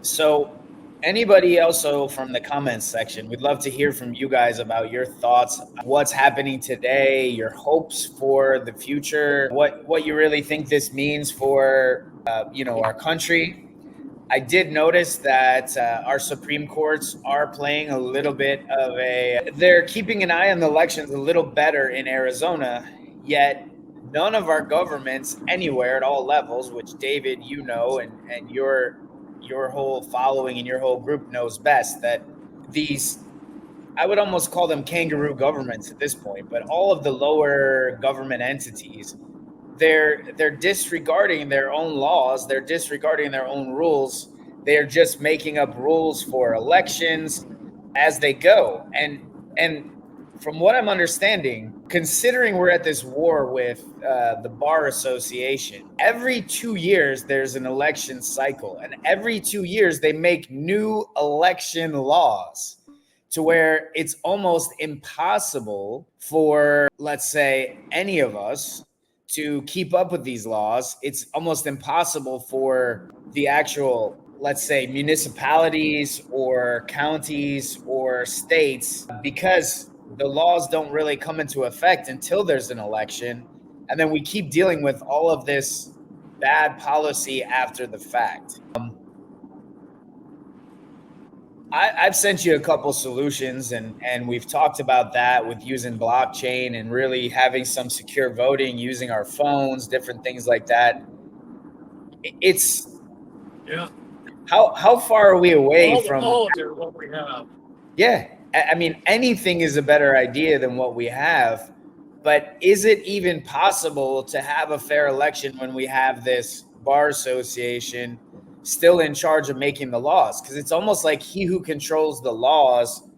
So, anybody also from the comments section, we'd love to hear from you guys about your thoughts, what's happening today, your hopes for the future, what you really think this means for our country. I did notice that our Supreme Courts are playing a little bit of they're keeping an eye on the elections a little better in Arizona, yet none of our governments anywhere at all levels, which David, and your whole following and your whole group knows best, that these, I would almost call them kangaroo governments at this point, but all of the lower government entities, they're disregarding their own laws, they're disregarding their own rules. They're just making up rules for elections as they go. And from what I'm understanding, considering we're at this war with the bar association, every 2 years there's an election cycle, and every 2 years they make new election laws to where it's almost impossible for, let's say, any of us to keep up with these laws. It's almost impossible for the actual, let's say, municipalities or counties or states, because the laws don't really come into effect until there's an election. And then we keep dealing with all of this bad policy after the fact. I've sent you a couple solutions, and we've talked about that with using blockchain and really having some secure voting using our phones, different things like that. It's Yeah. how far are we away from? All of it, what we have. Yeah, I mean, anything is a better idea than what we have, but is it even possible to have a fair election when we have this bar association still in charge of making the laws? Because it's almost like he who controls the laws,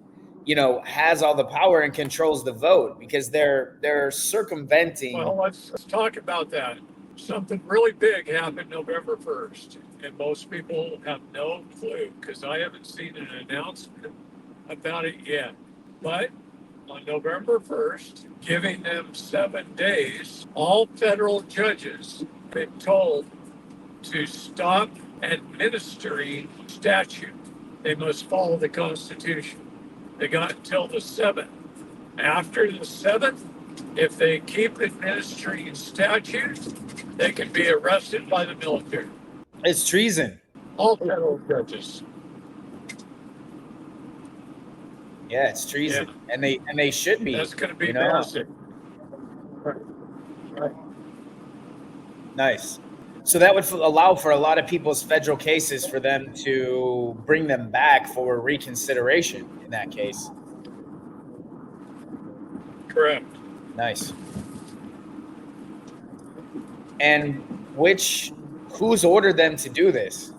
has all the power and controls the vote, because they're circumventing. Well, let's talk about that. Something really big happened November 1st, and most people have no clue because I haven't seen an announcement about it yet. But on November 1st, giving them 7 days, all federal judges have been told to stop administering statute. They must follow the Constitution. They got until the 7th. After the 7th, if they keep administering statutes, they can be arrested by the military. It's treason. All federal judges. Yeah, it's treason, Yeah. and they should be. That's going to be massive. Right. Right. Nice. So that would allow for a lot of people's federal cases for them to bring them back for reconsideration in that case. Correct. Nice. And who's ordered them to do this?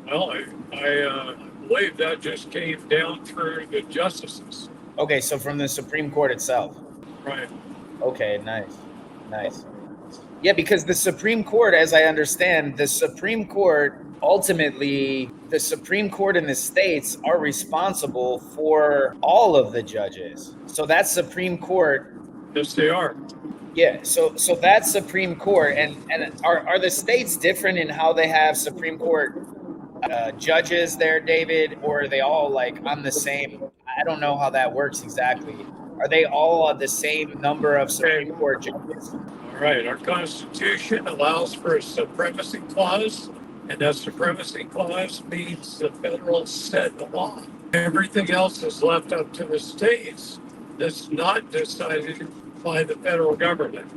Well, I believe that just came down through the justices. Okay, so from the Supreme Court itself. Right. Okay, nice. Yeah, because the Supreme Court, as I understand, the Supreme Court ultimately, the Supreme Court in the states are responsible for all of the judges. So that Supreme Court. Yes, they are. Yeah, so that Supreme Court, and are the states different in how they have Supreme Court judges there, David, or are they all like on the same? I don't know how that works exactly. Are they all on the same number of Supreme Court judges? All right. Our Constitution allows for a supremacy clause, and that supremacy clause means the federal set the law. Everything else is left up to the states. That's not decided by the federal government.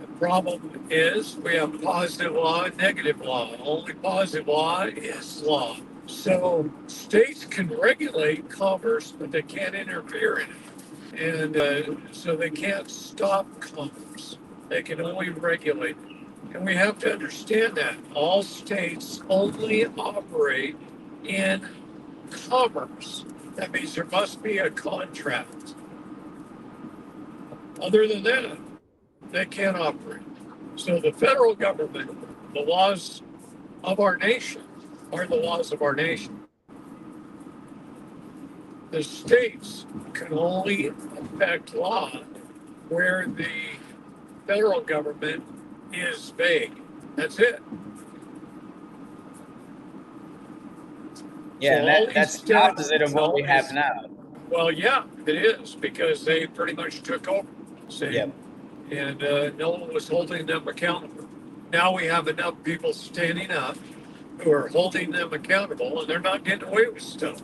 The problem is we have positive law and negative law. Only positive law is law. So states can regulate commerce, but they can't interfere in it. And so they can't stop commerce. They can only regulate it. And we have to understand that all states only operate in commerce. That means there must be a contract. Other than that, they can't operate. So the federal government, the laws of our nation, are the laws of our nation. The states can only affect law where the federal government is vague. That's it. Yeah, So and all these that's the opposite of what we have statutes, now. well, yeah, it is, because they pretty much took over. See? Yep. And no one was holding them accountable. Now we have enough people standing up who are holding them accountable, and they're not getting away with stuff.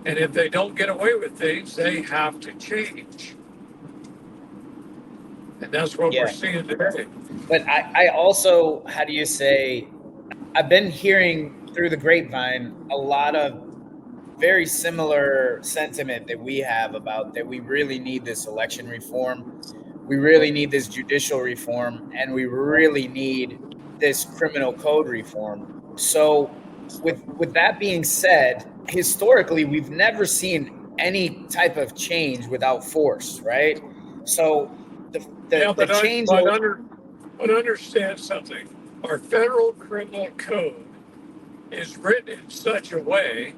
And if they don't get away with things, they have to change. And that's what Yeah. we're seeing today. But I also, how do you say, I've been hearing through the grapevine a lot of very similar sentiment that we have about that we really need this election reform. We really need this judicial reform, and we really need this criminal code reform. So with that being said, historically we've never seen any type of change without force, right? So the change But understand something. Our federal criminal code is written in such a way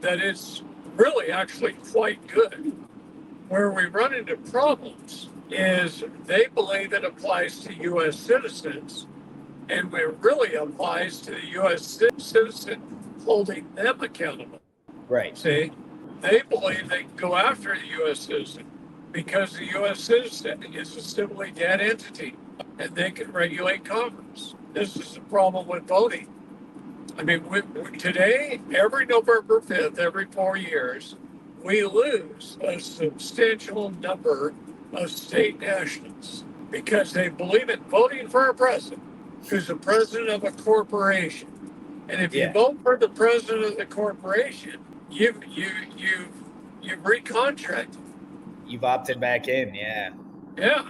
that it's really actually quite good. Where we run into problems is they believe it applies to U.S. citizens, and it really applies to the U.S. citizen holding them accountable. right. See, they believe they can go after the U.S. citizen because the U.S. citizen is a civilly dead entity and they can regulate commerce. This is the problem with voting. I mean, today, every November 5th, every 4 years, we lose a substantial number of state nationals because they believe in voting for a president who's the president of a corporation. And if you vote for the president of the corporation, you've recontracted. You've opted back in, yeah. Yeah.